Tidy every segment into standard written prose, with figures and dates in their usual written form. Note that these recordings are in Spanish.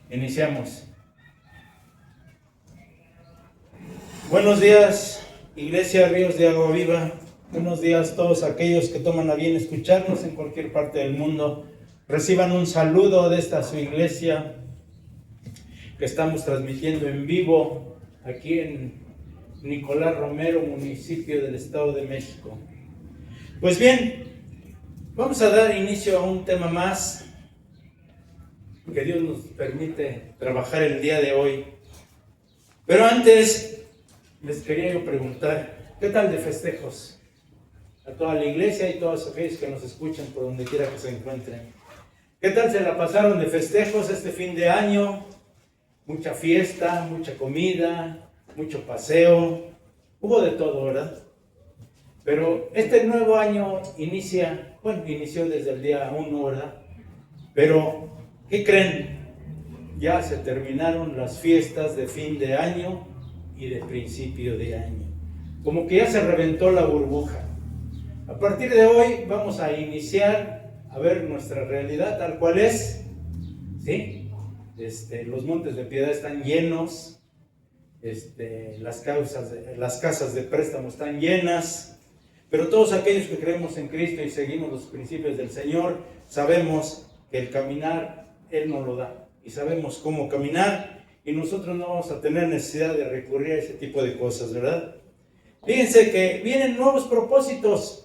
Iniciamos. Buenos días, Iglesia Ríos de Agua Viva. Buenos días a todos aquellos que toman a bien escucharnos en cualquier parte del mundo. Reciban un saludo de esta su iglesia que estamos transmitiendo en vivo aquí en Nicolás Romero, municipio del Estado de México. Pues bien, vamos a dar inicio a un tema más que Dios nos permite trabajar el día de hoy. Pero antes les quería yo preguntar, ¿qué tal de festejos? A toda la iglesia y todos aquellos que nos escuchan por donde quiera que se encuentren. ¿Qué tal se la pasaron de festejos este fin de año? Mucha fiesta, mucha comida, mucho paseo, hubo de todo, ¿verdad? Pero este nuevo año inició desde el día 1, ¿verdad? Pero, ¿qué creen? Ya se terminaron las fiestas de fin de año y de principio de año. Como que ya se reventó la burbuja. A partir de hoy vamos a iniciar a ver nuestra realidad tal cual es, ¿sí? Los montes de Piedad están llenos, las casas de préstamo están llenas, pero todos aquellos que creemos en Cristo y seguimos los principios del Señor, sabemos que el caminar Él nos lo da y sabemos cómo caminar y nosotros no vamos a tener necesidad de recurrir a ese tipo de cosas, ¿verdad? Fíjense que vienen nuevos propósitos.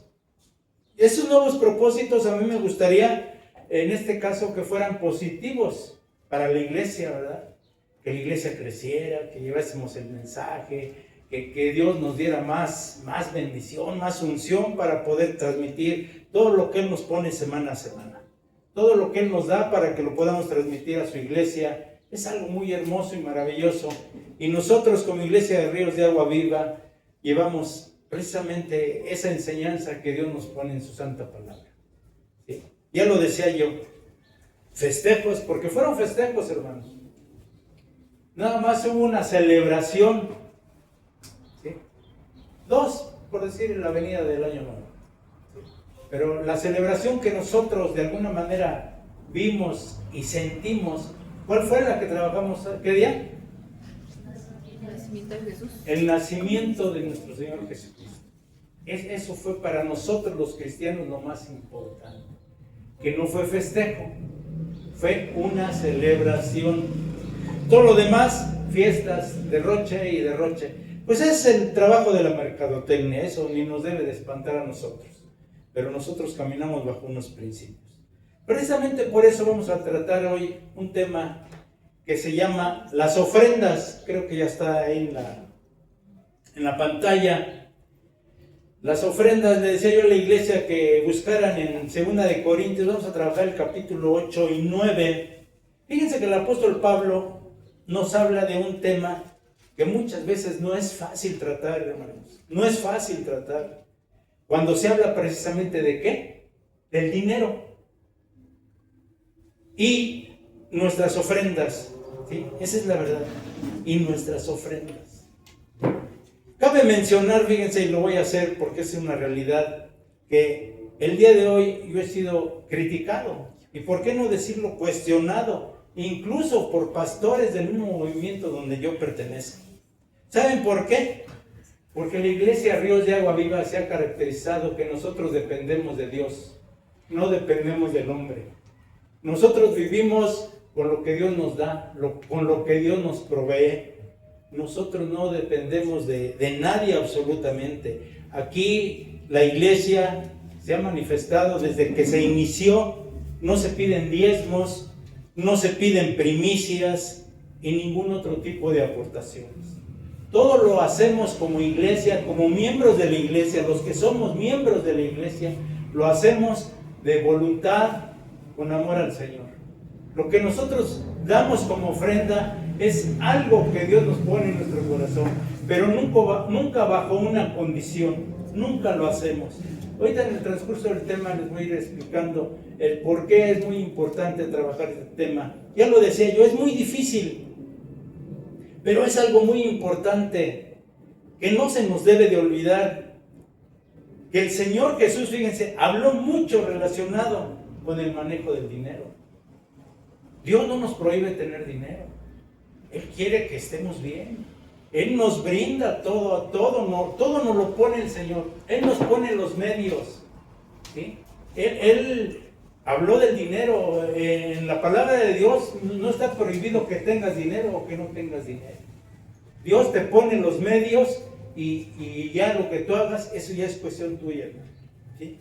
Esos nuevos propósitos a mí me gustaría, en este caso, que fueran positivos para la iglesia, ¿verdad? Que la iglesia creciera, que llevásemos el mensaje, que Dios nos diera más bendición, más unción para poder transmitir todo lo que Él nos pone semana a semana. Todo lo que Él nos da para que lo podamos transmitir a su iglesia es algo muy hermoso y maravilloso. Y nosotros como Iglesia de Ríos de Agua Viva llevamos precisamente esa enseñanza que Dios nos pone en su santa palabra. ¿Sí? Ya lo decía yo, festejos, porque fueron festejos, hermanos. Nada más hubo una celebración, ¿sí? 2, por decir, en la venida del Año Nuevo. ¿Sí? Pero la celebración que nosotros de alguna manera vimos y sentimos, ¿cuál fue la que trabajamos? ¿Qué día? El nacimiento de Jesús. El nacimiento de nuestro Señor Jesucristo. Eso fue para nosotros los cristianos lo más importante. Que no fue festejo, fue una celebración. Todo lo demás, fiestas, derroche y derroche. Pues es el trabajo de la mercadotecnia, eso ni nos debe de espantar a nosotros. Pero nosotros caminamos bajo unos principios. Precisamente por eso vamos a tratar hoy un tema que se llama las ofrendas. Creo que ya está ahí en la pantalla. Las ofrendas, le decía yo a la iglesia que buscaran en 2 de Corintios, vamos a trabajar el capítulo 8 y 9. Fíjense que el apóstol Pablo nos habla de un tema que muchas veces no es fácil tratar, hermanos. No es fácil tratar. Cuando se habla precisamente de ¿qué? Del dinero. Y nuestras ofrendas. ¿Sí? Esa es la verdad. Y nuestras ofrendas. Cabe mencionar, fíjense, y lo voy a hacer porque es una realidad, que el día de hoy yo he sido criticado. Y por qué no decirlo cuestionado, incluso por pastores del mismo movimiento donde yo pertenezco. ¿Saben por qué? Porque la iglesia Ríos de Agua Viva se ha caracterizado que nosotros dependemos de Dios, no dependemos del hombre. Nosotros vivimos con lo que Dios nos da, con lo que Dios nos provee. Nosotros no dependemos de nadie absolutamente. Aquí la iglesia se ha manifestado desde que se inició. No se piden diezmos, no se piden primicias y ningún otro tipo de aportaciones. Todo lo hacemos como iglesia, como miembros de la iglesia. Los que somos miembros de la iglesia, lo hacemos de voluntad, con amor al Señor. Lo que nosotros damos como ofrenda es algo que Dios nos pone en nuestro corazón, pero nunca bajo una condición, nunca lo hacemos. Ahorita en el transcurso del tema les voy a ir explicando el por qué es muy importante trabajar este tema. Ya lo decía yo, es muy difícil, pero es algo muy importante que no se nos debe de olvidar. Que el Señor Jesús, fíjense, habló mucho relacionado con el manejo del dinero. Dios no nos prohíbe tener dinero. Él quiere que estemos bien. Él nos brinda todo nos lo pone el Señor. Él nos pone los medios, ¿sí? Él habló del dinero. En la palabra de Dios no está prohibido que tengas dinero o que no tengas dinero. Dios te pone los medios y ya lo que tú hagas, eso ya es cuestión tuya, ¿sí?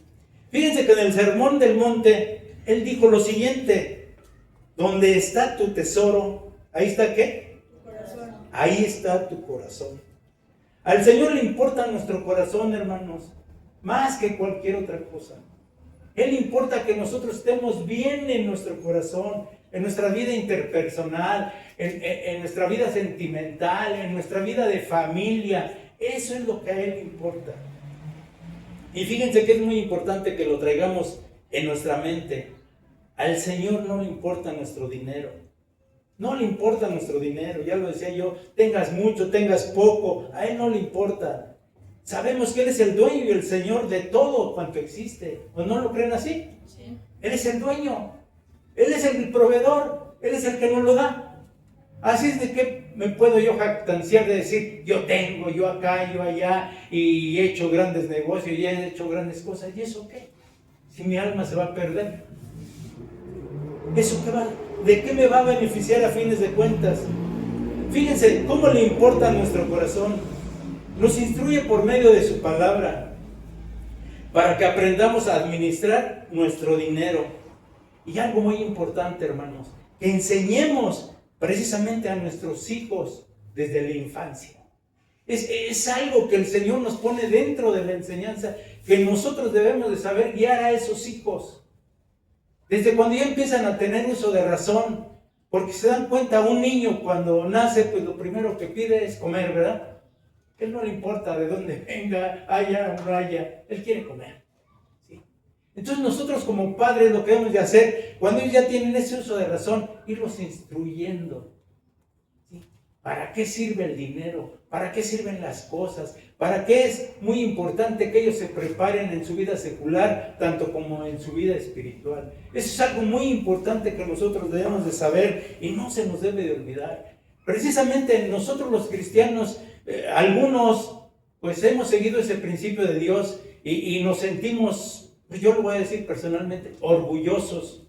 Fíjense que en el Sermón del Monte, Él dijo lo siguiente: donde está tu tesoro, ahí está ¿qué? Ahí está tu corazón. Al Señor le importa nuestro corazón, hermanos, más que cualquier otra cosa. Él importa que nosotros estemos bien en nuestro corazón, en nuestra vida interpersonal, en nuestra vida sentimental, en nuestra vida de familia. Eso es lo que a Él le importa. Y fíjense que es muy importante que lo traigamos en nuestra mente. Al Señor no le importa nuestro dinero. No le importa nuestro dinero, ya lo decía yo, tengas mucho, tengas poco, a Él no le importa. Sabemos que Él es el dueño y el Señor de todo cuanto existe. ¿O no lo creen así? Sí. Él es el dueño, Él es el proveedor, Él es el que nos lo da. Así es de que me puedo yo jactanciar de decir, yo tengo, yo acá, yo allá, y he hecho grandes negocios, y he hecho grandes cosas. ¿Y eso qué? Si mi alma se va a perder. ¿Eso qué vale? ¿De qué me va a beneficiar a fines de cuentas? Fíjense cómo le importa a nuestro corazón. Nos instruye por medio de su palabra para que aprendamos a administrar nuestro dinero. Y algo muy importante, hermanos, que enseñemos precisamente a nuestros hijos desde la infancia. Es algo que el Señor nos pone dentro de la enseñanza, que nosotros debemos de saber guiar a esos hijos. Desde cuando ya empiezan a tener uso de razón, porque se dan cuenta, un niño cuando nace, pues lo primero que pide es comer, ¿verdad? A él no le importa de dónde venga, haya o no haya, él quiere comer, ¿sí? Entonces nosotros como padres lo que debemos de hacer, cuando ellos ya tienen ese uso de razón, irlos instruyendo, ¿sí? ¿Para qué sirve el dinero? ¿Para qué sirven las cosas? ¿Para qué es muy importante que ellos se preparen en su vida secular, tanto como en su vida espiritual? Eso es algo muy importante que nosotros debemos de saber y no se nos debe de olvidar. Precisamente nosotros los cristianos, algunos, pues hemos seguido ese principio de Dios y nos sentimos, pues yo lo voy a decir personalmente, orgullosos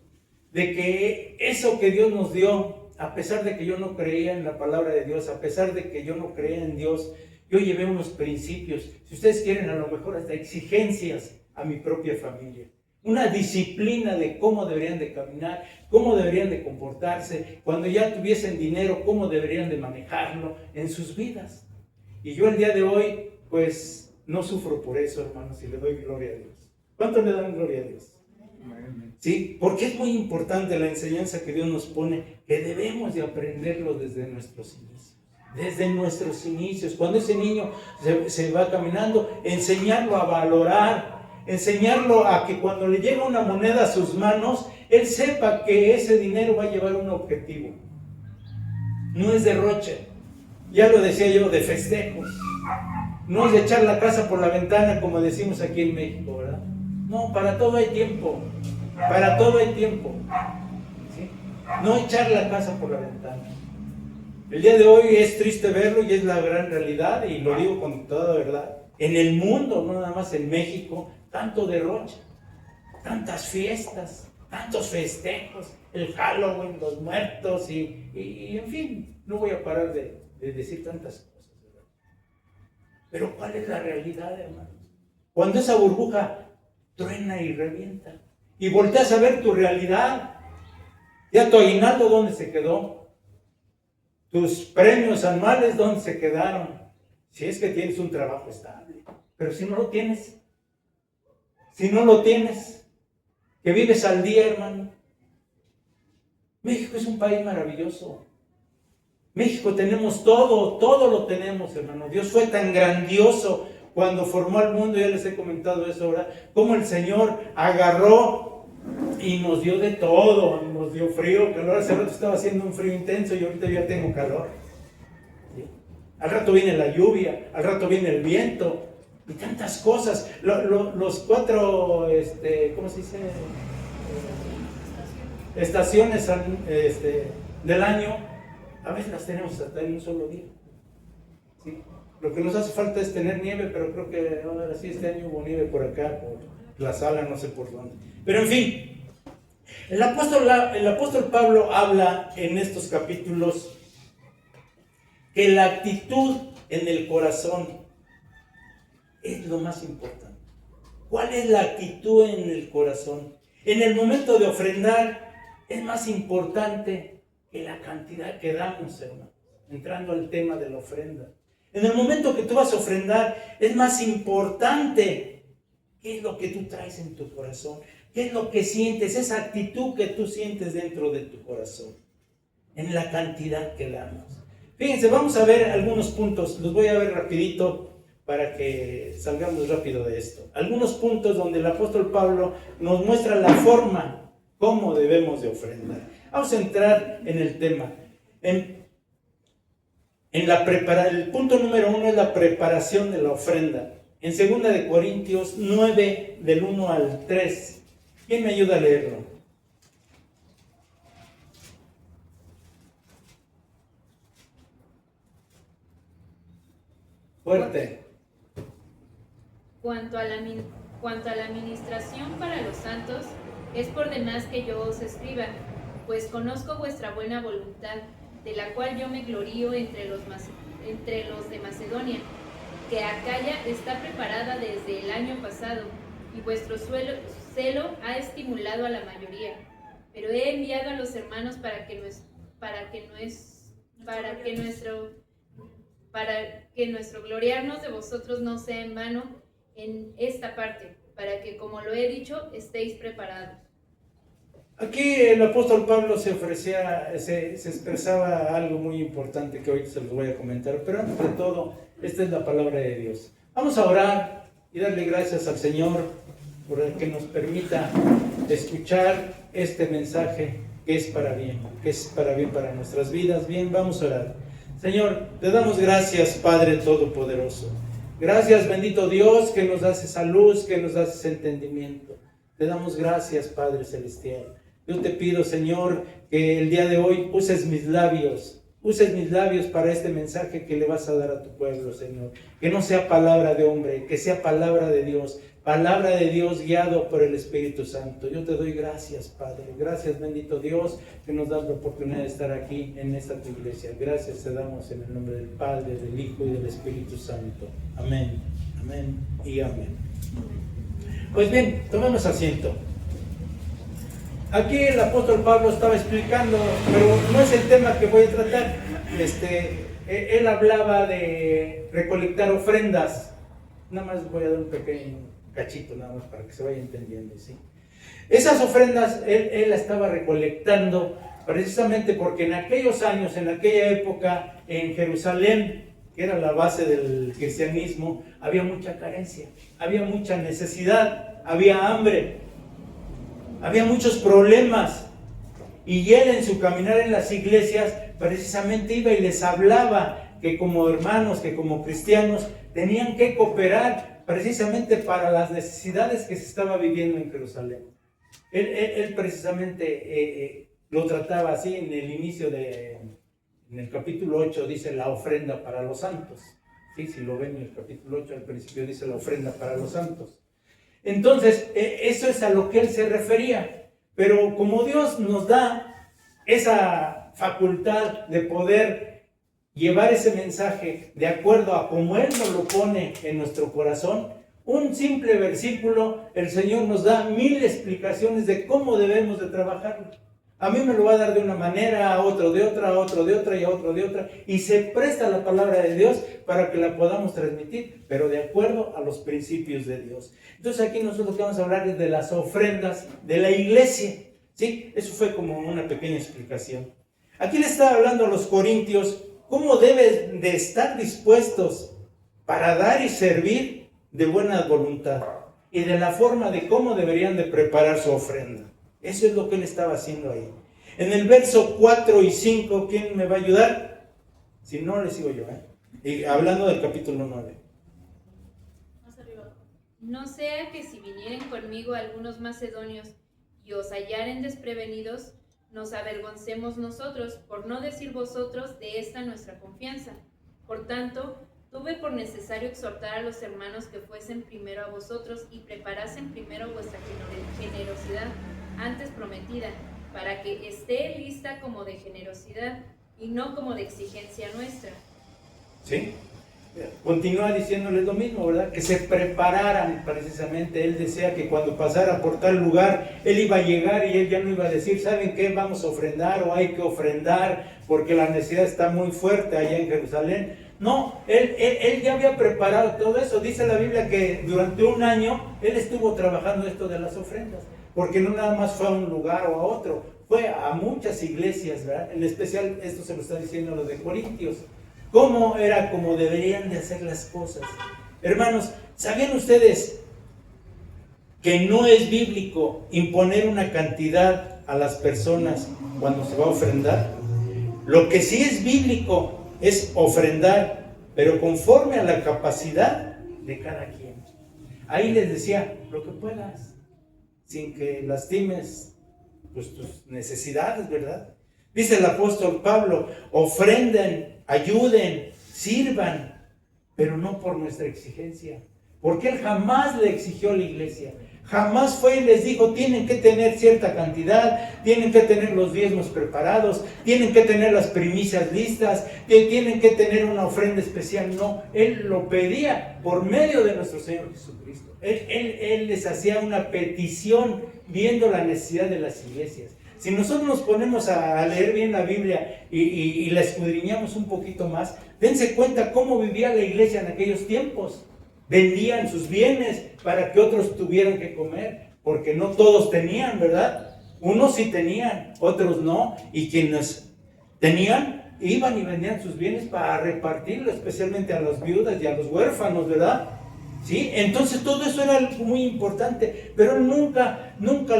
de que eso que Dios nos dio, a pesar de que yo no creía en la palabra de Dios, a pesar de que yo no creía en Dios, yo llevé unos principios, si ustedes quieren, a lo mejor hasta exigencias a mi propia familia. Una disciplina de cómo deberían de caminar, cómo deberían de comportarse, cuando ya tuviesen dinero, cómo deberían de manejarlo en sus vidas. Y yo el día de hoy, pues, no sufro por eso, hermanos, y le doy gloria a Dios. ¿Cuánto le dan gloria a Dios? ¿Sí? Porque es muy importante la enseñanza que Dios nos pone, que debemos de aprenderlo desde nuestros inicios. Desde nuestros inicios, cuando ese niño se va caminando, enseñarlo a valorar, enseñarlo a que cuando le llega una moneda a sus manos, él sepa que ese dinero va a llevar un objetivo. No es derroche, ya lo decía yo, de festejos. No es de echar la casa por la ventana, como decimos aquí en México, ¿verdad? No, para todo hay tiempo, para todo hay tiempo, ¿sí? No echar la casa por la ventana. El día de hoy es triste verlo y es la gran realidad, y lo digo con toda verdad. En el mundo, no nada más en México, tanto derroche, tantas fiestas, tantos festejos, el Halloween, los muertos y en fin, no voy a parar de decir tantas cosas, ¿verdad? Pero ¿cuál es la realidad, hermanos? Cuando esa burbuja truena y revienta y volteas a ver tu realidad, ya tu aguinaldo, ¿dónde se quedó? Tus premios anuales, ¿dónde se quedaron? Si es que tienes un trabajo estable. Pero si no lo tienes, que vives al día, hermano. México es un país maravilloso. México tenemos todo lo tenemos, hermano. Dios fue tan grandioso cuando formó al mundo, ya les he comentado eso ahora, cómo el Señor agarró y nos dio de todo, nos dio frío, calor. Hace rato estaba haciendo un frío intenso y ahorita ya tengo calor, ¿sí? Al rato viene la lluvia, al rato viene el viento y tantas cosas. Los cuatro, ¿cómo se dice? estaciones del año, a veces las tenemos hasta en un solo día. ¿Sí? Lo que nos hace falta es tener nieve, pero creo que ahora sí este año hubo nieve por acá, por la sala, no sé por dónde. Pero en fin, el apóstol Pablo habla en estos capítulos que la actitud en el corazón es lo más importante. ¿Cuál es la actitud en el corazón? En el momento de ofrendar es más importante que la cantidad que damos, hermano. Entrando al tema de la ofrenda. En el momento que tú vas a ofrendar es más importante qué es lo que tú traes en tu corazón, qué es lo que sientes, esa actitud que tú sientes dentro de tu corazón, en la cantidad que damos. Fíjense, vamos a ver algunos puntos, los voy a ver rapidito para que salgamos rápido de esto. Algunos puntos donde el apóstol Pablo nos muestra la forma cómo debemos de ofrendar. Vamos a entrar en el tema. El punto número 1 es la preparación de la ofrenda. En 2 de Corintios 9, del 1 al 3. ¿Quién me ayuda a leerlo? Fuerte. Cuanto a la administración para los santos, es por demás que yo os escriba, pues conozco vuestra buena voluntad, de la cual yo me glorío entre los de Macedonia, que Acaya está preparada desde el año pasado, y vuestro celo ha estimulado a la mayoría. Pero he enviado a los hermanos para que nuestro gloriarnos de vosotros no sea en vano en esta parte, para que, como lo he dicho, estéis preparados. Aquí el apóstol Pablo se expresaba algo muy importante que hoy se los voy a comentar, pero antes de todo, esta es la palabra de Dios. Vamos a orar y darle gracias al Señor por el que nos permita escuchar este mensaje que es para bien para nuestras vidas. Bien, vamos a orar. Señor, te damos gracias, Padre Todopoderoso. Gracias, bendito Dios, que nos das esa luz, que nos das ese entendimiento. Te damos gracias, Padre Celestial. Yo te pido, Señor, que el día de hoy uses mis labios para este mensaje que le vas a dar a tu pueblo, Señor. Que no sea palabra de hombre, que sea palabra de Dios guiado por el Espíritu Santo. Yo te doy gracias, Padre. Gracias, bendito Dios, que nos das la oportunidad de estar aquí en esta tu iglesia. Gracias te damos en el nombre del Padre, del Hijo y del Espíritu Santo. Amén, amén y amén. Pues bien, tomemos asiento. Aquí el apóstol Pablo estaba explicando, pero no es el tema que voy a tratar. Él hablaba de recolectar ofrendas. Nada más voy a dar un pequeño cachito, nada más para que se vaya entendiendo, ¿sí? Esas ofrendas él las estaba recolectando precisamente porque en aquellos años, en aquella época, en Jerusalén, que era la base del cristianismo, había mucha carencia, había mucha necesidad, había hambre, había muchos problemas. Y él en su caminar en las iglesias precisamente iba y les hablaba que como hermanos, que como cristianos tenían que cooperar precisamente para las necesidades que se estaba viviendo en Jerusalén. Él precisamente lo trataba así en el inicio en el capítulo 8 dice la ofrenda para los santos. ¿Sí? Si lo ven en el capítulo 8 al principio dice la ofrenda para los santos. Entonces eso es a lo que él se refería. Pero como Dios nos da esa facultad de poder llevar ese mensaje de acuerdo a como Él nos lo pone en nuestro corazón, un simple versículo, el Señor nos da 1000 explicaciones de cómo debemos de trabajarlo. A mí me lo va a dar de una manera, a otro de otra, a otro de otra y a otro de otra. Y se presta la palabra de Dios para que la podamos transmitir, pero de acuerdo a los principios de Dios. Entonces aquí nosotros lo que vamos a hablar es de las ofrendas de la iglesia. ¿Sí? Eso fue como una pequeña explicación. Aquí le está hablando a los corintios cómo deben de estar dispuestos para dar y servir de buena voluntad y de la forma de cómo deberían de preparar su ofrenda. Eso es lo que él estaba haciendo ahí. En el verso 4 y 5, ¿quién me va a ayudar? Si no, le sigo yo, Y hablando del capítulo 9. No sea que si vinieren conmigo algunos macedonios y os hallaren desprevenidos, nos avergoncemos nosotros, por no decir vosotros, de esta nuestra confianza. Por tanto, tuve por necesario exhortar a los hermanos que fuesen primero a vosotros y preparasen primero vuestra generosidad antes prometida, para que esté lista como de generosidad y no como de exigencia nuestra. ¿Sí? Continúa diciéndoles lo mismo, ¿verdad? Que se prepararan precisamente. Él decía que cuando pasara por tal lugar, él iba a llegar y él ya no iba a decir, ¿saben qué? Vamos a ofrendar o hay que ofrendar porque la necesidad está muy fuerte allá en Jerusalén. No, él ya había preparado todo eso. Dice la Biblia que durante un año él estuvo trabajando esto de las ofrendas, porque no nada más fue a un lugar o a otro, fue a muchas iglesias, ¿verdad? En especial esto se lo está diciendo a los de Corintios. ¿Cómo era como deberían de hacer las cosas? Hermanos, ¿sabían ustedes que no es bíblico imponer una cantidad a las personas cuando se va a ofrendar? Lo que sí es bíblico es ofrendar, pero conforme a la capacidad de cada quien. Ahí les decía, lo que puedas, sin que lastimes pues, tus necesidades, ¿verdad? Dice el apóstol Pablo, ofrenden, ayuden, sirvan, pero no por nuestra exigencia. Porque él jamás le exigió a la iglesia. Jamás fue y les dijo, tienen que tener cierta cantidad, tienen que tener los diezmos preparados, tienen que tener las primicias listas, tienen que tener una ofrenda especial. No, él lo pedía por medio de nuestro Señor Jesucristo. Él les hacía una petición viendo la necesidad de las iglesias. Si nosotros nos ponemos a leer bien la Biblia y la escudriñamos un poquito más, dense cuenta cómo vivía la iglesia en aquellos tiempos. Vendían sus bienes para que otros tuvieran que comer, porque no todos tenían, ¿verdad? Unos sí tenían, otros no, y quienes tenían, iban y vendían sus bienes para repartirlo, especialmente a las viudas y a los huérfanos, ¿verdad? ¿Sí? Entonces todo eso era algo muy importante, pero nunca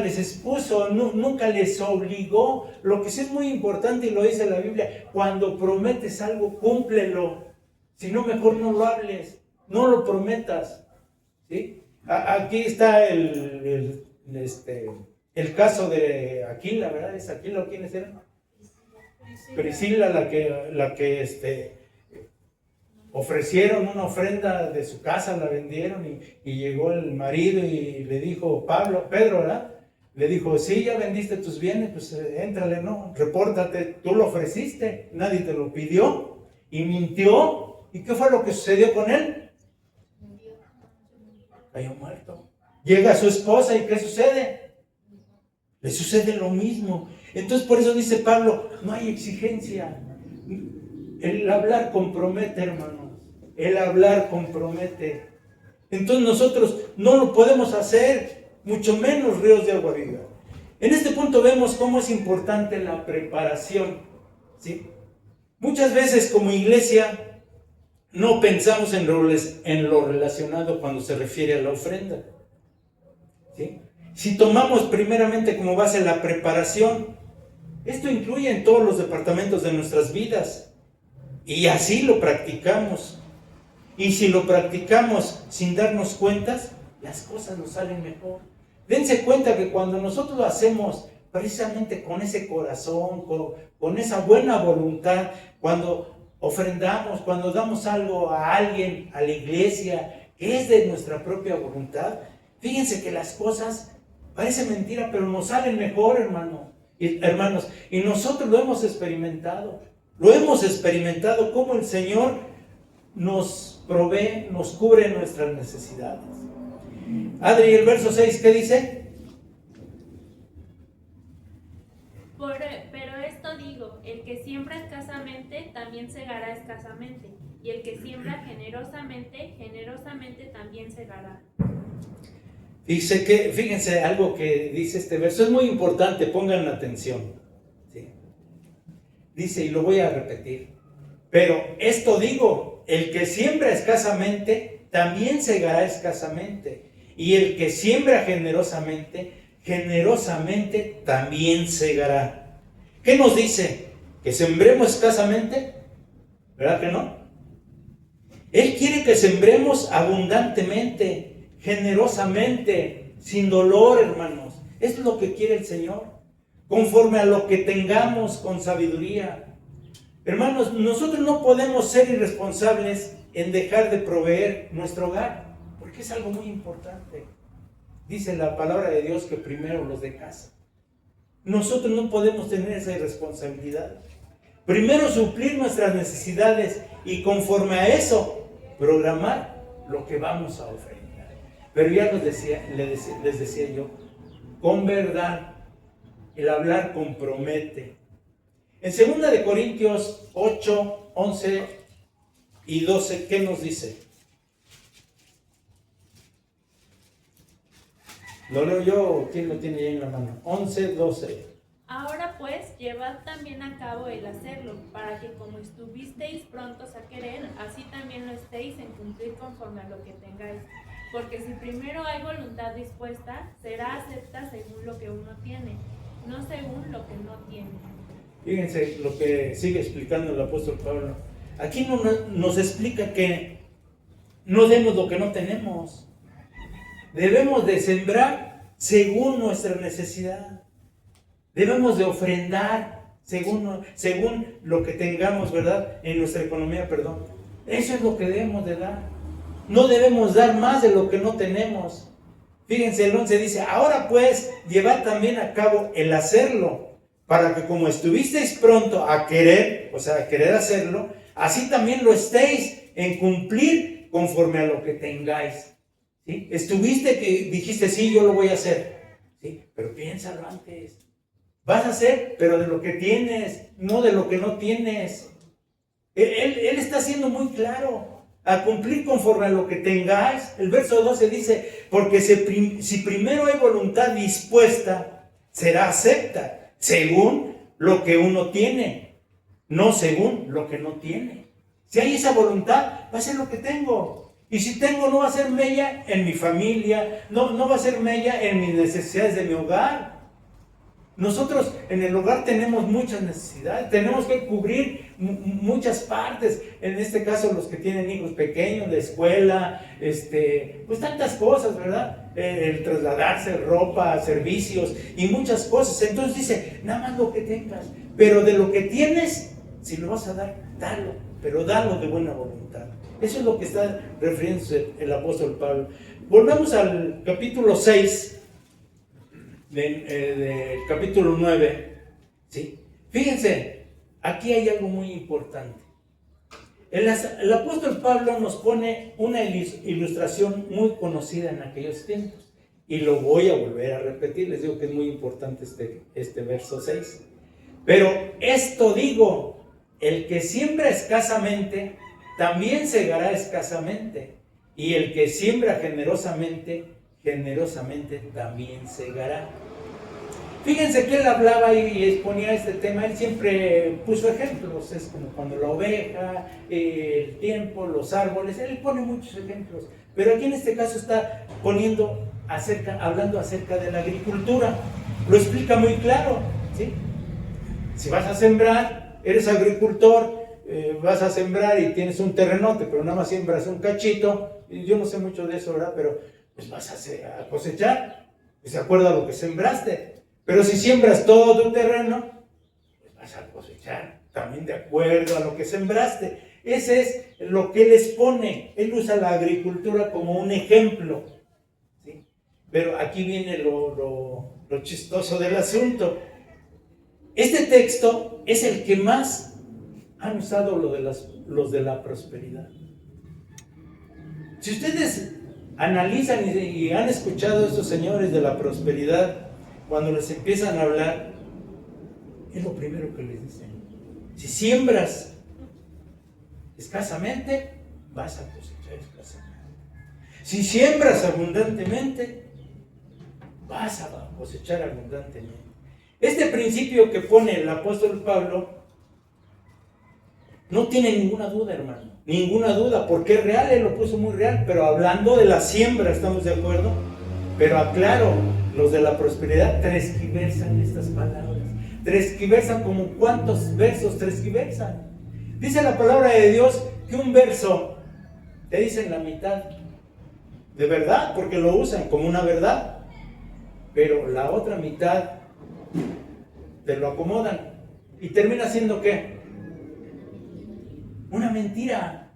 les expuso, nunca les obligó. Lo que sí es muy importante, y lo dice la Biblia, cuando prometes algo, cúmplelo. Si no, mejor no lo hables, no lo prometas. ¿Sí? Aquí está el caso de Aquila, ¿verdad? ¿Es Aquila o quiénes eran? Priscila, la que ofrecieron una ofrenda de su casa, la vendieron y llegó el marido y le dijo, Pedro, ¿verdad? Le dijo, sí, ya vendiste tus bienes, pues éntrale, ¿no? Repórtate, tú lo ofreciste, nadie te lo pidió y mintió. ¿Y qué fue lo que sucedió con él? Cayó muerto. Llega su esposa y ¿qué sucede? Le sucede lo mismo. Entonces por eso dice Pablo, no hay exigencia. El hablar compromete, hermanos. El hablar compromete. Entonces nosotros no lo podemos hacer, mucho menos Ríos de Agua Viva. En este punto vemos cómo es importante la preparación, ¿sí? Muchas veces como iglesia no pensamos en lo relacionado cuando se refiere a la ofrenda, ¿sí? Si tomamos primeramente como base la preparación, esto incluye en todos los departamentos de nuestras vidas. Y así lo practicamos. Y si lo practicamos sin darnos cuentas, las cosas nos salen mejor. Dense cuenta que cuando nosotros lo hacemos precisamente con ese corazón, con esa buena voluntad, cuando ofrendamos, cuando damos algo a alguien, a la iglesia, que es de nuestra propia voluntad, fíjense que las cosas parecen mentira, pero nos salen mejor, hermanos. Y nosotros lo hemos experimentado. Lo hemos experimentado cómo el Señor nos provee, nos cubre nuestras necesidades. Adri, el verso 6, ¿qué dice? Pero esto digo, el que siembra escasamente también segará escasamente, y el que siembra generosamente, generosamente también segará. Fíjense algo que dice este verso, es muy importante, pongan atención. Dice, y lo voy a repetir, pero esto digo, el que siembra escasamente, también segará escasamente. Y el que siembra generosamente, generosamente también segará. ¿Qué nos dice? ¿Que sembremos escasamente? ¿Verdad que no? Él quiere que sembremos abundantemente, generosamente, sin dolor, hermanos. Eso es lo que quiere el Señor. conforme a lo que tengamos con sabiduría. Hermanos, nosotros no podemos ser irresponsables en dejar de proveer nuestro hogar, porque es algo muy importante. Dice la palabra de Dios que primero los de casa. Nosotros no podemos tener esa irresponsabilidad. Primero suplir nuestras necesidades y conforme a eso, programar lo que vamos a ofrendar. Pero ya les decía yo, con verdad, el hablar compromete. En 2 de Corintios 8, 11 y 12, ¿qué nos dice? ¿Lo leo yo o quién lo tiene ya en la mano? 11, 12. Ahora pues, llevad también a cabo el hacerlo, para que como estuvisteis prontos a querer, así también lo estéis en cumplir conforme a lo que tengáis. Porque si primero hay voluntad dispuesta, será acepta según lo que uno tiene, no según lo que no tiene. Fíjense lo que sigue explicando el apóstol Pablo. Aquí nos explica que no demos lo que no tenemos. Debemos de sembrar según nuestra necesidad. Debemos de ofrendar según lo que tengamos, ¿verdad? En nuestra economía, perdón. Eso es lo que debemos de dar. No debemos dar más de lo que no tenemos. Fíjense, el 11 dice, ahora pues, llevad también a cabo el hacerlo, para que como estuvisteis pronto a querer, o sea, a querer hacerlo, así también lo estéis en cumplir conforme a lo que tengáis. ¿Sí? Estuviste que dijiste, sí, yo lo voy a hacer. ¿Sí? Pero piénsalo antes. Vas a hacer, pero de lo que tienes, no de lo que no tienes. Él está siendo muy claro. A cumplir conforme a lo que tengáis. El verso 12 dice, porque si primero hay voluntad dispuesta, será acepta, según lo que uno tiene, no según lo que no tiene. Si hay esa voluntad, va a ser lo que tengo. Y si tengo, no va a ser mella en mi familia, no va a ser mella en mis necesidades de mi hogar. Nosotros en el hogar tenemos muchas necesidades, tenemos que cubrir muchas partes, en este caso los que tienen hijos pequeños, la escuela, pues tantas cosas, ¿verdad? El trasladarse, ropa, servicios y muchas cosas. Entonces dice, nada más lo que tengas, pero de lo que tienes, si lo vas a dar, dalo, pero dalo de buena voluntad. Eso es lo que está refiriéndose el apóstol Pablo. Volvamos al capítulo 6. Del capítulo 9, ¿sí? Fíjense, aquí hay algo muy importante. El apóstol Pablo nos pone una ilustración muy conocida en aquellos tiempos, y lo voy a volver a repetir. Les digo que es muy importante este verso 6. Pero esto digo, el que siembra escasamente, también segará escasamente, y el que siembra generosamente también segará. Fíjense que él hablaba y exponía este tema. Él siempre puso ejemplos. Es como cuando la oveja, el tiempo, los árboles. Él pone muchos ejemplos. Pero aquí en este caso está hablando acerca de la agricultura. Lo explica muy claro, ¿sí? Si vas a sembrar, eres agricultor, vas a sembrar y tienes un terrenote, pero nada más siembras un cachito. Yo no sé mucho de eso, ¿verdad? Pero pues vas a cosechar, pues de acuerdo a lo que sembraste. Pero si siembras todo tu terreno, pues vas a cosechar también de acuerdo a lo que sembraste. Ese es lo que él expone. Él usa la agricultura como un ejemplo, ¿sí? Pero aquí viene lo chistoso del asunto. Este texto es el que más han usado los de la prosperidad. Si ustedes analizan y han escuchado a estos señores de la prosperidad, cuando les empiezan a hablar, es lo primero que les dicen. Si siembras escasamente, vas a cosechar escasamente. Si siembras abundantemente, vas a cosechar abundantemente. Este principio que pone el apóstol Pablo no tiene ninguna duda, hermano. Ninguna duda, porque es real, él lo puso muy real. Pero hablando de la siembra, ¿estamos de acuerdo? Pero aclaro, los de la prosperidad transgiversan estas palabras. Transgiversan como ¿cuántos versos transgiversan? Dice la palabra de Dios que un verso te dicen la mitad de verdad, porque lo usan como una verdad. Pero la otra mitad te lo acomodan. ¿Y termina siendo qué? Una mentira.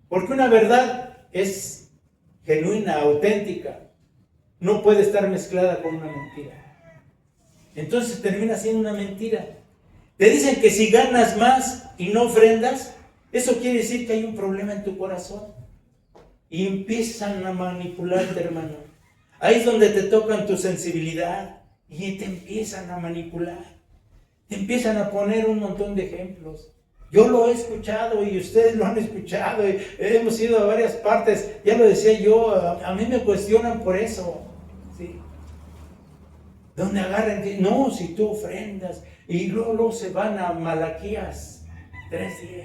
Porque una verdad es genuina, auténtica. No puede estar mezclada con una mentira. Entonces termina siendo una mentira. Te dicen que si ganas más y no ofrendas, eso quiere decir que hay un problema en tu corazón. Y empiezan a manipularte, hermano. Ahí es donde te tocan tu sensibilidad y te empiezan a manipular. Te empiezan a poner un montón de ejemplos. Yo lo he escuchado y ustedes lo han escuchado. Y hemos ido a varias partes. Ya lo decía yo, a mí me cuestionan por eso. ¿Sí? Donde agarran, no, si tú ofrendas. Y luego se van a Malaquías 3:10.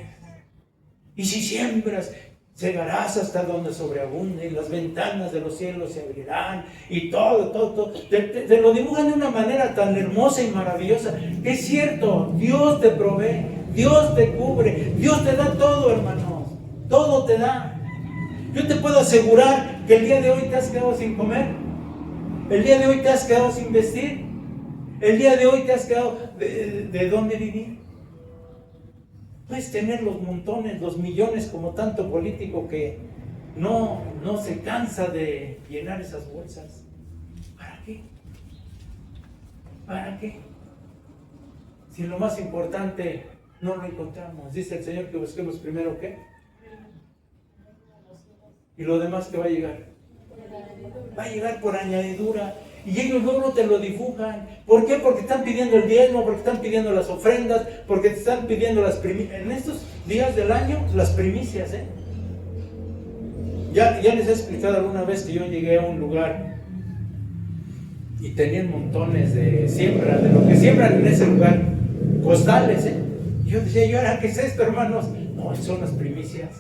Y si siembras, segarás hasta donde sobreabunde, y las ventanas de los cielos se abrirán, y todo. Te lo dibujan de una manera tan hermosa y maravillosa, que es cierto, Dios te provee, Dios te cubre, Dios te da todo, hermanos, todo te da. Yo te puedo asegurar que el día de hoy te has quedado sin comer, el día de hoy te has quedado sin vestir, el día de hoy te has quedado de dónde vivir. Puedes tener los montones, los millones como tanto político que no se cansa de llenar esas bolsas. ¿Para qué? ¿Para qué? Si lo más importante no lo encontramos. Dice el Señor que busquemos primero ¿qué? Y lo demás que va a llegar. Va a llegar por añadidura. Y ellos luego te lo dibujan. ¿Por qué? Porque están pidiendo el diezmo, porque están pidiendo las ofrendas, porque te están pidiendo las primicias. En estos días del año, las primicias, ¿eh? Ya les he explicado alguna vez que yo llegué a un lugar y tenían montones de siembra, de lo que siembran en ese lugar, costales, ¿eh? Y yo decía, ¿y ahora qué es esto, hermanos? No, son las primicias.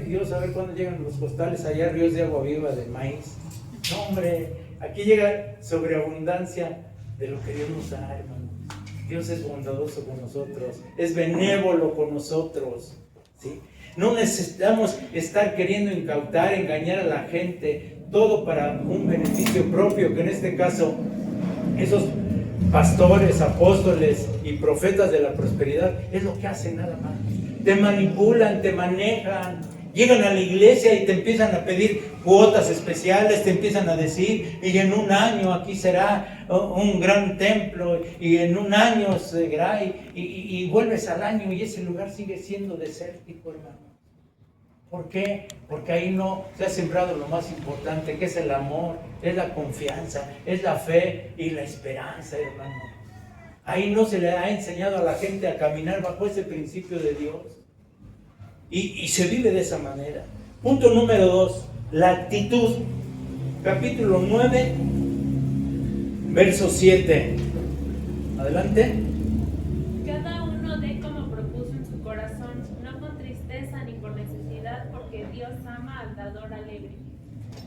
Dios sabe cuándo llegan los costales allá, ríos de agua viva, de maíz. No, hombre, aquí llega sobreabundancia de lo que Dios nos da, hermanos. Dios es bondadoso con nosotros, es benévolo con nosotros, ¿sí? No necesitamos estar queriendo incautar, engañar a la gente, todo para un beneficio propio, que en este caso, esos pastores, apóstoles y profetas de la prosperidad, es lo que hacen nada más. Te manipulan, te manejan. Llegan a la iglesia y te empiezan a pedir cuotas especiales, te empiezan a decir, y en un año aquí será un gran templo, y en un año será, y vuelves al año y ese lugar sigue siendo desértico, hermano. ¿Por qué? Porque ahí no se ha sembrado lo más importante, que es el amor, es la confianza, es la fe y la esperanza, hermano. Ahí no se le ha enseñado a la gente a caminar bajo ese principio de Dios. Y se vive de esa manera. Punto número 2, la actitud. Capítulo 9, verso 7. Adelante. Cada uno dé como propuso en su corazón, no con tristeza ni por necesidad, porque Dios ama al dador alegre.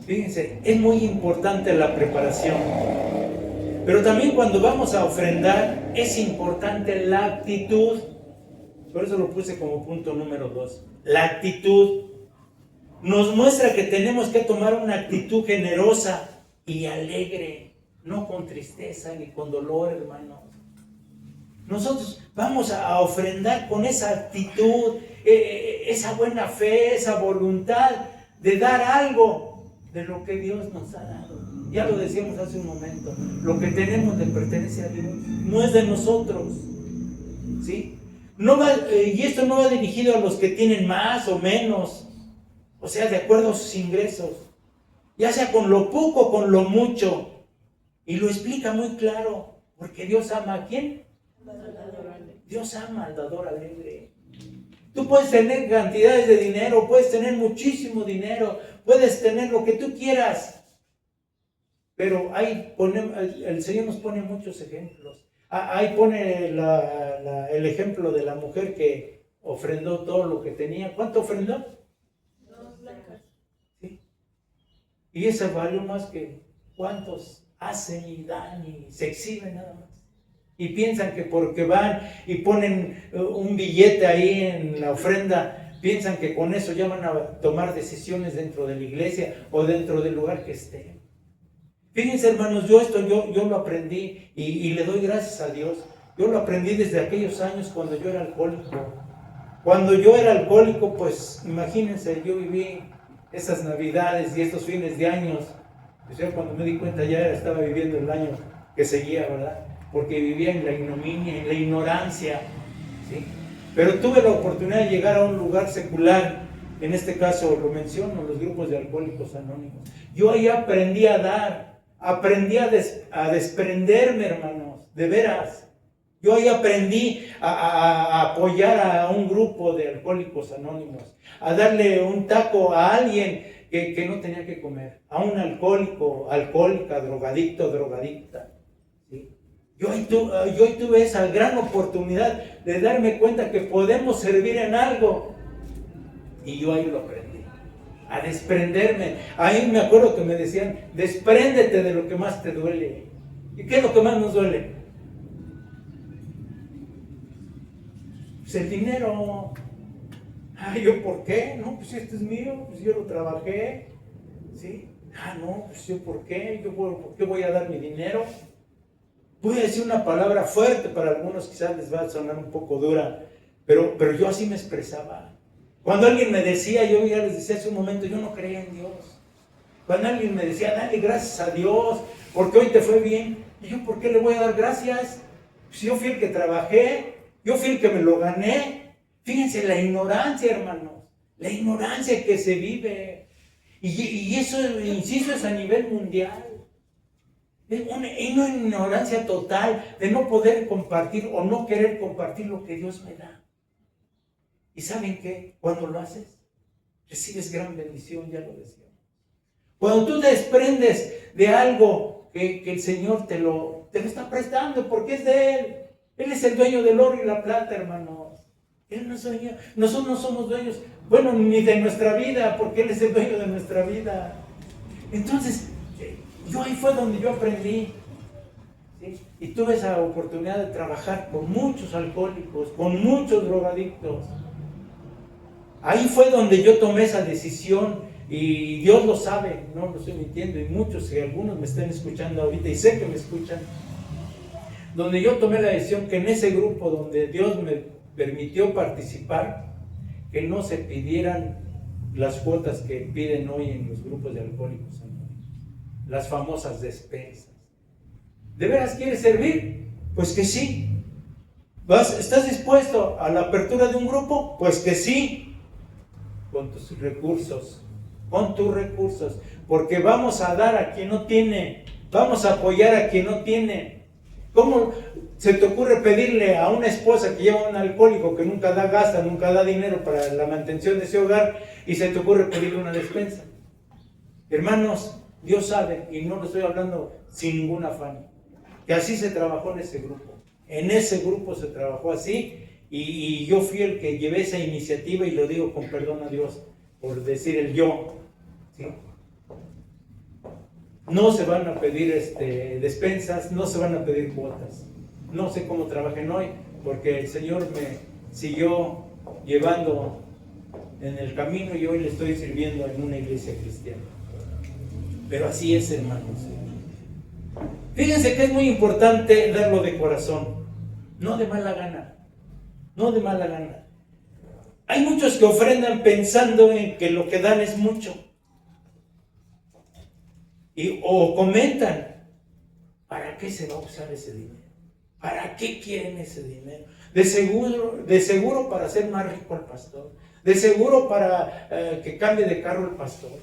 Fíjense, es muy importante la preparación. Pero también cuando vamos a ofrendar, es importante la actitud. Por eso lo puse como punto número 2. La actitud nos muestra que tenemos que tomar una actitud generosa y alegre, no con tristeza ni con dolor, hermano. Nosotros vamos a ofrendar con esa actitud, esa buena fe, esa voluntad de dar algo de lo que Dios nos ha dado. Ya lo decíamos hace un momento, lo que tenemos le pertenece a Dios, no es de nosotros, ¿sí? No va, y esto no va dirigido a los que tienen más o menos, o sea, de acuerdo a sus ingresos, ya sea con lo poco o con lo mucho. Y lo explica muy claro, porque Dios ama ¿a quién? Dios ama al dador alegre. Tú puedes tener cantidades de dinero, puedes tener muchísimo dinero, puedes tener lo que tú quieras, pero ahí el Señor nos pone muchos ejemplos. Ahí pone el ejemplo de la mujer que ofrendó todo lo que tenía. ¿Cuánto ofrendó? 2 blancas. ¿Sí? Y eso valió más que cuántos hacen y dan y se exhiben nada más. Y piensan que porque van y ponen un billete ahí en la ofrenda, piensan que con eso ya van a tomar decisiones dentro de la iglesia o dentro del lugar que estén. Fíjense, hermanos, yo lo aprendí y le doy gracias a Dios, Yo lo aprendí desde aquellos años cuando yo era alcohólico. Cuando yo era alcohólico, pues imagínense, yo viví esas navidades y estos fines de años. Pues yo cuando me di cuenta ya estaba viviendo el año que seguía, ¿verdad? Porque vivía en la ignominia, en la ignorancia, ¿sí? Pero tuve la oportunidad de llegar a un lugar secular. En este caso lo menciono, los grupos de alcohólicos anónimos. Yo ahí aprendí a dar, aprendí a desprenderme, hermanos, de veras. Yo ahí aprendí a apoyar a un grupo de alcohólicos anónimos, a darle un taco a alguien que no tenía que comer, a un alcohólico, alcohólica, drogadicto, drogadicta. ¿Sí? Yo ahí tuve esa gran oportunidad de darme cuenta que podemos servir en algo. Y yo ahí lo aprendí, a desprenderme. Ahí me acuerdo que me decían, despréndete de lo que más te duele. ¿Y qué es lo que más nos duele? Pues el dinero. Ay, ¿yo por qué? No, pues este es mío, pues yo lo trabajé. ¿Sí? No, pues yo por qué? ¿Por qué voy a dar mi dinero? Voy a decir una palabra fuerte para algunos, quizás les va a sonar un poco dura, pero yo así me expresaba. Cuando alguien me decía, yo ya les decía hace un momento, yo no creía en Dios. Cuando alguien me decía, dale gracias a Dios, porque hoy te fue bien. ¿Y yo por qué le voy a dar gracias? Pues yo fui el que trabajé, yo fui el que me lo gané. Fíjense la ignorancia, hermanos, la ignorancia que se vive. Y eso, insisto, es a nivel mundial. Es una ignorancia total de no poder compartir o no querer compartir lo que Dios me da. ¿Y saben qué? Cuando lo haces, recibes gran bendición, ya lo decía. Cuando tú te desprendes de algo que el Señor te lo está prestando, porque es de Él. Él es el dueño del oro y la plata, hermanos. Él no es dueño. Nosotros no somos dueños, bueno, ni de nuestra vida, porque Él es el dueño de nuestra vida. Entonces, yo ahí fue donde yo aprendí. ¿Sí? Y tuve esa oportunidad de trabajar con muchos alcohólicos, con muchos drogadictos. Ahí fue donde yo tomé esa decisión y Dios lo sabe, no lo estoy mintiendo, y muchos, y algunos me están escuchando ahorita y sé que me escuchan, donde yo tomé la decisión que en ese grupo donde Dios me permitió participar, que no se pidieran las cuotas que piden hoy en los grupos de alcohólicos anónimos, las famosas despensas. ¿De veras quieres servir? Pues que sí. ¿Estás dispuesto a la apertura de un grupo? Pues que sí. Con tus recursos, porque vamos a dar a quien no tiene, vamos a apoyar a quien no tiene. ¿Cómo se te ocurre pedirle a una esposa que lleva un alcohólico que nunca gasta, nunca da dinero para la mantención de ese hogar, y se te ocurre pedirle una despensa? Hermanos, Dios sabe, y no lo estoy hablando sin ningún afán, que así se trabajó en ese grupo. En ese grupo se trabajó así. Y yo fui el que llevé esa iniciativa, y lo digo con perdón a Dios por decir el yo. ¿Sí? No se van a pedir despensas, no se van a pedir cuotas. No sé cómo trabajen hoy, porque el Señor me siguió llevando en el camino y hoy le estoy sirviendo en una iglesia cristiana. Pero así es, hermanos. Fíjense que es muy importante darlo de corazón, no de mala gana. No de mala gana. Hay muchos que ofrendan pensando en que lo que dan es mucho. O comentan, ¿para qué se va a usar ese dinero? ¿Para qué quieren ese dinero? De seguro para hacer más rico al pastor. De seguro para que cambie de carro el pastor.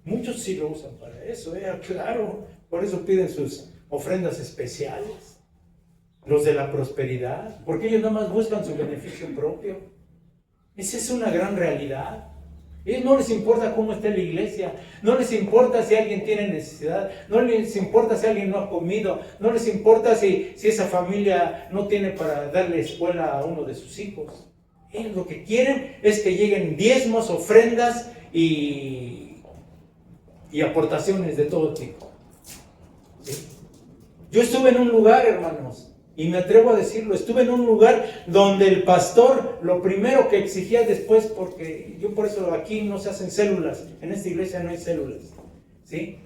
Muchos sí lo usan para eso, claro. Por eso piden sus ofrendas especiales. Los de la prosperidad, porque ellos nada más buscan su beneficio propio. Esa es una gran realidad. A ellos no les importa cómo está la iglesia, no les importa si alguien tiene necesidad, no les importa si alguien no ha comido, no les importa si esa familia no tiene para darle escuela a uno de sus hijos. Ellos lo que quieren es que lleguen diezmos, ofrendas y aportaciones de todo tipo. ¿Sí? Yo estuve en un lugar, hermanos, y me atrevo a decirlo, estuve en un lugar donde el pastor lo primero que exigía después, porque yo por eso aquí no se hacen células, en esta iglesia no hay células, ¿sí?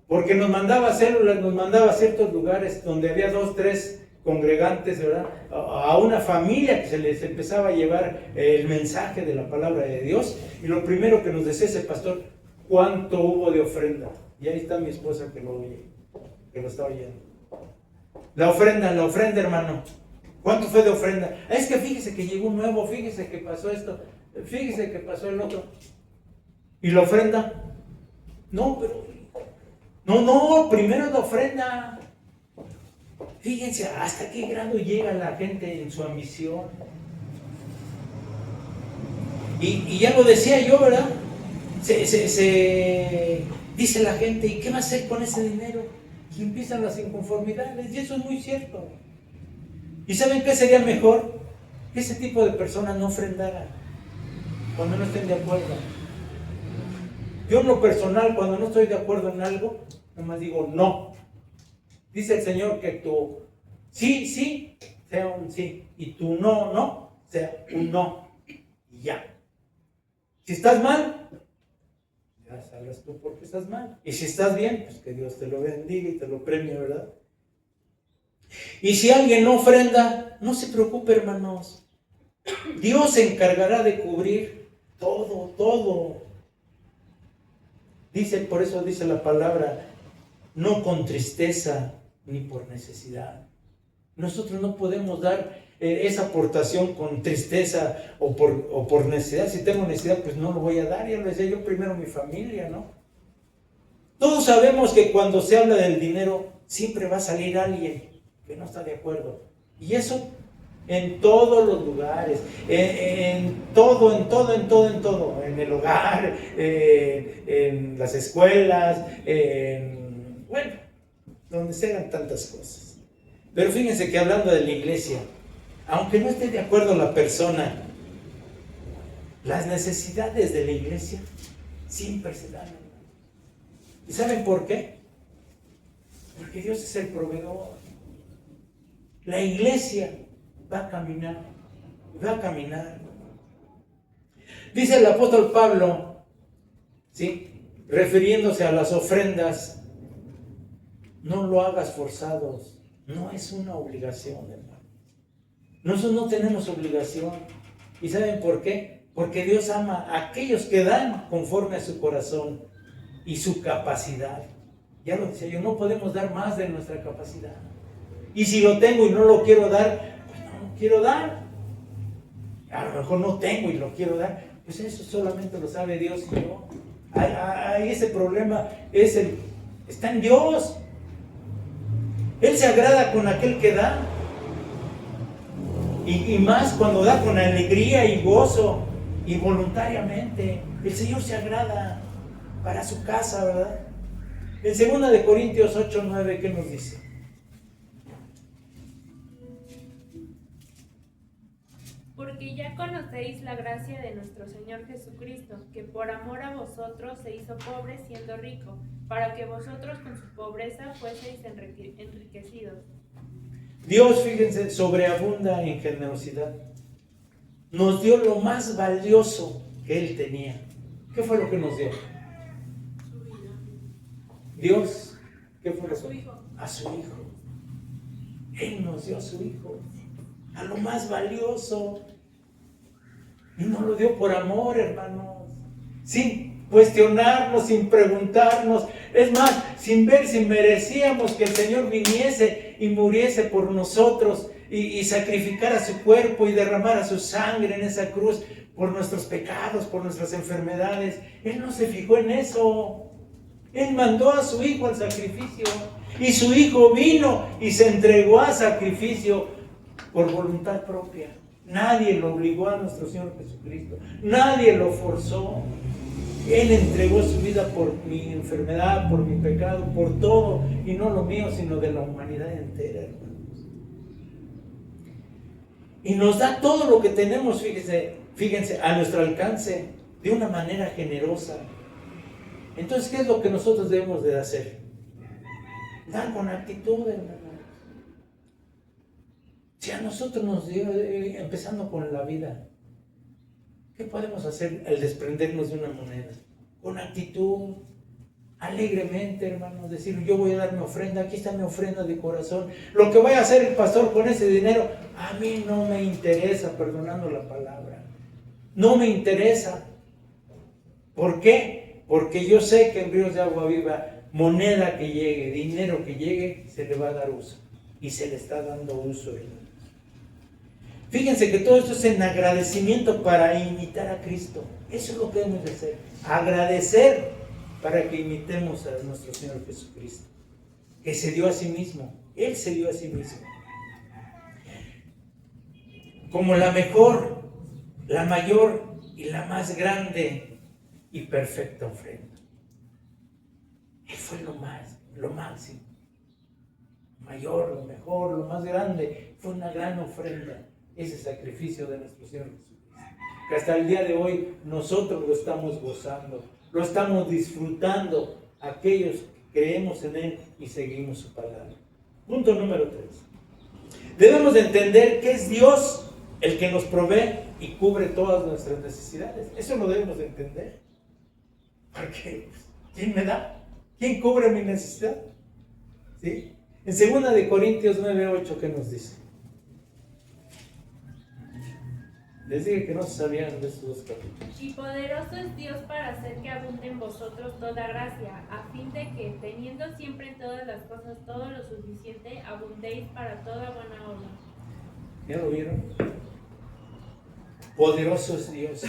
Porque nos mandaba células, nos mandaba a ciertos lugares donde había 2, 3 congregantes, ¿verdad? A una familia que se les empezaba a llevar el mensaje de la palabra de Dios. Y lo primero que nos decía ese pastor, ¿cuánto hubo de ofrenda? Y ahí está mi esposa que lo oye, que lo está oyendo. La ofrenda, hermano. ¿Cuánto fue de ofrenda? Es que fíjese que llegó un nuevo, fíjese que pasó esto, fíjese que pasó el otro. ¿Y la ofrenda? No, pero... No, primero la ofrenda. Fíjense hasta qué grado llega la gente en su ambición. Y ya lo decía yo, ¿verdad? Se dice la gente, ¿y qué va a hacer con ese dinero? Y empiezan las inconformidades, y eso es muy cierto. ¿Y saben qué sería mejor? Que ese tipo de personas no ofrendaran cuando no estén de acuerdo. Yo en lo personal, cuando no estoy de acuerdo en algo, nomás digo no. Dice el Señor que tu sí sea un sí, y tu no sea un no, y ya. Si estás mal, ya sabrás tú por qué estás mal. Y si estás bien, pues que Dios te lo bendiga y te lo premie, ¿verdad? Y si alguien no ofrenda, no se preocupe, hermanos. Dios se encargará de cubrir todo. Dice, por eso dice la palabra, no con tristeza ni por necesidad. Nosotros no podemos dar esa aportación con tristeza o por necesidad. Si tengo necesidad, pues no lo voy a dar. Ya lo decía yo, primero mi familia, ¿no? Todos sabemos que cuando se habla del dinero, siempre va a salir alguien que no está de acuerdo. Y eso en todos los lugares, en todo, en el hogar, en las escuelas, bueno, donde se hagan tantas cosas. Pero fíjense que hablando de la iglesia, aunque no esté de acuerdo la persona, las necesidades de la iglesia siempre se dan. ¿Y saben por qué? Porque Dios es el proveedor. La iglesia va a caminar. Dice el apóstol Pablo, ¿sí?, refiriéndose a las ofrendas, no lo hagas forzados, no es una obligación, hermano. Nosotros no tenemos obligación. ¿Y saben por qué? Porque Dios ama a aquellos que dan conforme a su corazón y su capacidad. Ya lo decía yo, no podemos dar más de nuestra capacidad. Y si lo tengo y no lo quiero dar, pues no lo quiero dar. A lo mejor no tengo y lo quiero dar, pues eso solamente lo sabe Dios y yo. Ese problema está en Dios. Él se agrada con aquel que da. Y más cuando da con alegría y gozo y voluntariamente. El Señor se agrada para su casa, ¿verdad? En 2 Corintios 8:9, ¿qué nos dice? Porque ya conocéis la gracia de nuestro Señor Jesucristo, que por amor a vosotros se hizo pobre siendo rico, para que vosotros con su pobreza fueseis enriquecidos. Dios, fíjense, sobreabunda en generosidad. Nos dio lo más valioso que Él tenía. ¿Qué fue lo que nos dio? Su vida. Dios, ¿qué fue lo que? A su Hijo. A su Hijo. Él nos dio a su Hijo, a lo más valioso. Y nos lo dio por amor, hermanos. Sin cuestionarnos, sin preguntarnos. Es más, sin ver si merecíamos que el Señor viniese y muriese por nosotros y sacrificara su cuerpo y derramara su sangre en esa cruz por nuestros pecados, por nuestras enfermedades. Él no se fijó en eso. Él mandó a su Hijo al sacrificio. Y su Hijo vino y se entregó a sacrificio por voluntad propia. Nadie lo obligó a nuestro Señor Jesucristo. Nadie lo forzó. Él entregó su vida por mi enfermedad, por mi pecado, por todo. Y no lo mío, sino de la humanidad entera, hermanos. Y nos da todo lo que tenemos, fíjense, a nuestro alcance, de una manera generosa. Entonces, ¿qué es lo que nosotros debemos de hacer? Dar con actitud, hermanos. Si a nosotros nos dio, empezando con la vida, ¿qué podemos hacer al desprendernos de una moneda? Con actitud. alegremente, hermanos, decir, yo voy a dar mi ofrenda, aquí está mi ofrenda de corazón. Lo que vaya a hacer el pastor con ese dinero, a mí no me interesa, perdonando la palabra. No me interesa. ¿Por qué? Porque yo sé que en Ríos de Agua Viva, moneda que llegue, dinero que llegue, se le va a dar uso. Y se le está dando uso, hermanos. Fíjense que todo esto es en agradecimiento para imitar a Cristo. Eso es lo que debemos de hacer. Agradecer para que imitemos a nuestro Señor Jesucristo, que se dio a sí mismo. Él se dio a sí mismo como la mejor, la mayor y la más grande y perfecta ofrenda. Él fue lo máximo, lo mayor, lo mejor, lo más grande. Fue una gran ofrenda, ese sacrificio de nuestro Señor Jesucristo, que hasta el día de hoy nosotros lo estamos gozando, lo estamos disfrutando, aquellos que creemos en Él y seguimos su palabra. Punto número 3. Debemos de entender que es Dios el que nos provee y cubre todas nuestras necesidades. Eso lo debemos de entender. Porque, ¿quién me da? ¿Quién cubre mi necesidad? ¿Sí? En 2 de Corintios 9:8, ¿qué nos dice? Les dije que no se sabían de estos dos capítulos. Y poderoso es Dios para hacer que abunde en vosotros toda gracia, a fin de que, teniendo siempre en todas las cosas todo lo suficiente, abundéis para toda buena obra. ¿Ya lo vieron? Poderoso es Dios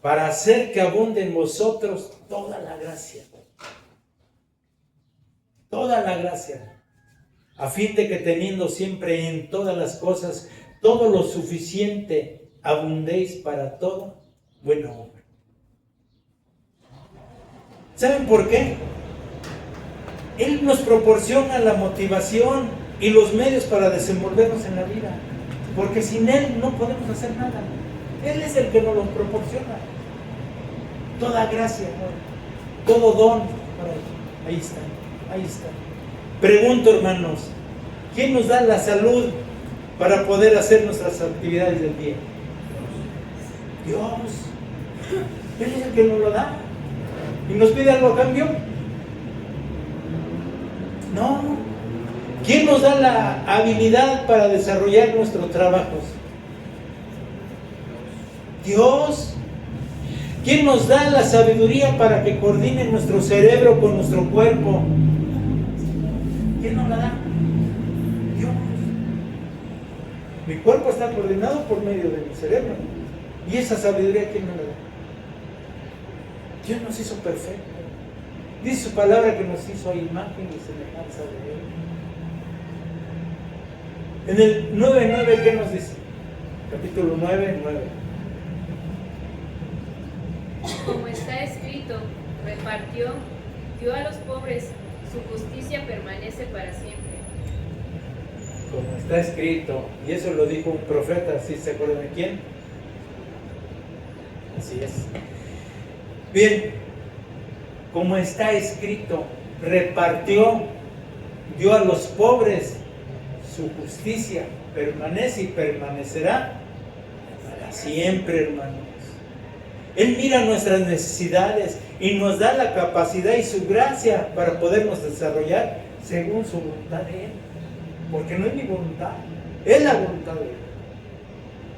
para hacer que abunde en vosotros toda la gracia. Toda la gracia. A fin de que, teniendo siempre en todas las cosas todo lo suficiente, abundéis para toda buena obra. ¿Saben por qué? Él nos proporciona la motivación y los medios para desenvolvernos en la vida. Porque sin Él no podemos hacer nada. Él es el que nos los proporciona. Toda gracia, ¿no? Todo don. Ahí está, ahí está. Pregunto, hermanos, ¿quién nos da la salud para poder hacer nuestras actividades del día? Dios. Él es el que nos lo da. ¿Y nos pide algo a cambio? No. ¿Quién nos da la habilidad para desarrollar nuestros trabajos? Dios. ¿Quién nos da la sabiduría para que coordine nuestro cerebro con nuestro cuerpo? ¿Quién nos la da? Dios. Mi cuerpo está coordinado por medio de mi cerebro. ¿Y esa sabiduría quién me la da? Dios nos hizo perfectos. Dice su palabra que nos hizo a imagen y semejanza de Él. En el 9:9, ¿qué nos dice? Capítulo 9:9. Como está escrito, repartió, dio a los pobres, su justicia permanece para siempre. Como está escrito, y eso lo dijo un profeta, ¿sí se acuerdan de quién? Así es. Bien, como está escrito, repartió, dio a los pobres, su justicia permanece y permanecerá para siempre, hermanos. Él mira nuestras necesidades y nos da la capacidad y su gracia para podernos desarrollar según su voluntad de Él. Porque no es mi voluntad, es la voluntad de Él.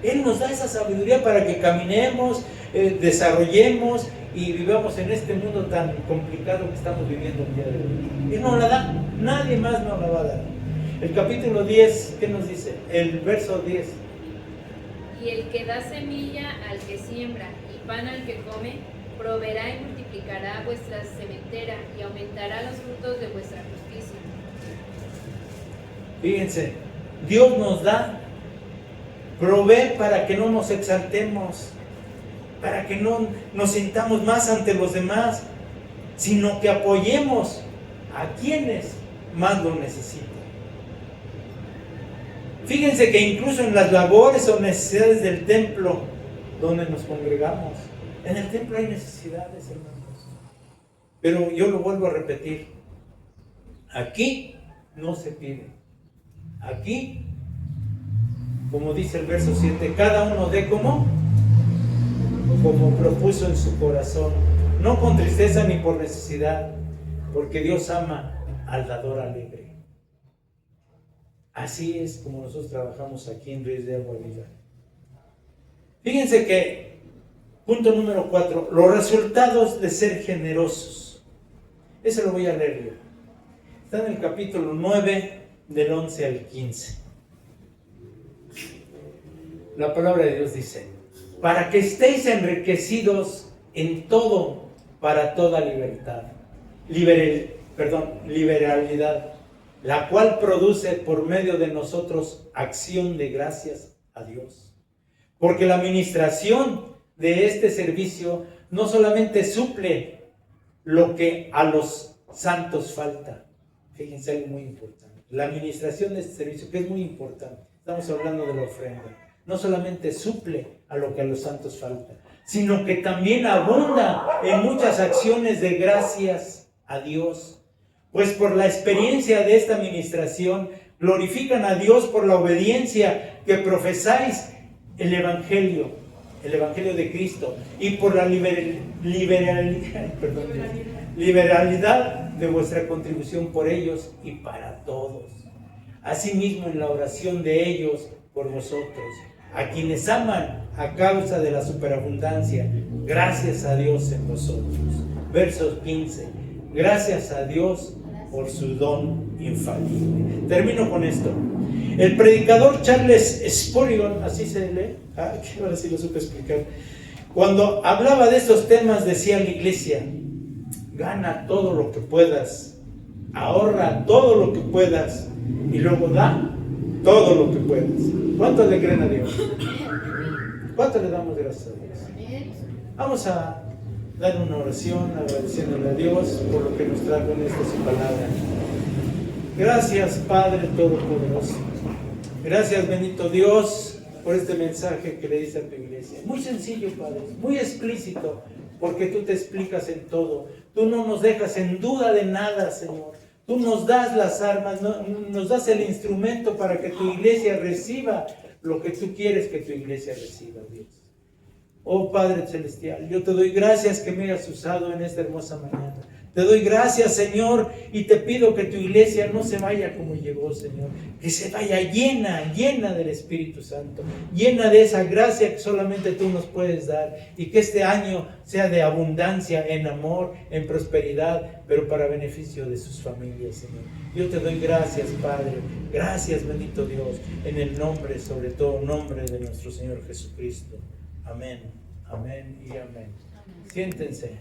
Él nos da esa sabiduría para que caminemos, desarrollemos y vivamos en este mundo tan complicado que estamos viviendo el día de hoy. Él nos la da, nadie más nos la va a dar. El capítulo 10, ¿qué nos dice? El verso 10. Y el que da semilla al que siembra y pan al que come, proveerá y multiplicará vuestra sementera y aumentará los frutos de vuestra justicia. Fíjense, Dios nos da, provee para que no nos exaltemos, para que no nos sintamos más ante los demás, sino que apoyemos a quienes más lo necesitan. Fíjense que incluso en las labores o necesidades del templo donde nos congregamos, en el templo hay necesidades, hermanos. Pero yo lo vuelvo a repetir, aquí no se pide. Aquí, como dice el verso 7, cada uno dé como propuso en su corazón, no con tristeza ni por necesidad, porque Dios ama al dador alegre. Así es como nosotros trabajamos aquí en Ríos de Agua Viva. Fíjense que, punto número 4, los resultados de ser generosos. Eso lo voy a leer yo. Está en el capítulo 9, del 11 al 15. La palabra de Dios dice: para que estéis enriquecidos en todo, para toda liberalidad, la cual produce por medio de nosotros acción de gracias a Dios. Porque la administración de este servicio no solamente suple lo que a los santos falta. Fíjense, algo muy importante. La administración de este servicio, que es muy importante. Estamos hablando de la ofrenda. No solamente suple a lo que a los santos falta, sino que también abunda en muchas acciones de gracias a Dios. Pues por la experiencia de esta administración, glorifican a Dios por la obediencia que profesáis el Evangelio de Cristo, y por la liberalidad de vuestra contribución por ellos y para todos. Asimismo, en la oración de ellos por vosotros, a quienes aman a causa de la superabundancia, gracias a Dios en vosotros. Versos 15. Gracias a Dios por su don infalible. Termino con esto. El predicador Charles Spurgeon, así se lee, ahora sí lo supe explicar, cuando hablaba de estos temas decía a la iglesia: gana todo lo que puedas, ahorra todo lo que puedas y luego da todo lo que puedas. ¿Cuánto le creen a Dios? ¿Cuánto le damos gracias a Dios? Vamos a dar una oración agradeciéndole a Dios por lo que nos trajo en esta su palabra. Gracias, Padre Todopoderoso. Gracias, bendito Dios, por este mensaje que le dice a tu iglesia. Muy sencillo, Padre, muy explícito, porque tú te explicas en todo. Tú no nos dejas en duda de nada, Señor. Tú nos das las armas, nos das el instrumento para que tu iglesia reciba lo que tú quieres que tu iglesia reciba, Dios. Oh Padre Celestial, yo te doy gracias que me hayas usado en esta hermosa mañana. Te doy gracias, Señor, y te pido que tu iglesia no se vaya como llegó, Señor. Que se vaya llena del Espíritu Santo, llena de esa gracia que solamente tú nos puedes dar. Y que este año sea de abundancia en amor, en prosperidad, pero para beneficio de sus familias, Señor. Yo te doy gracias, Padre. Gracias, bendito Dios, en el nombre, sobre todo nombre de nuestro Señor Jesucristo. Amén, amén y amén. Siéntense.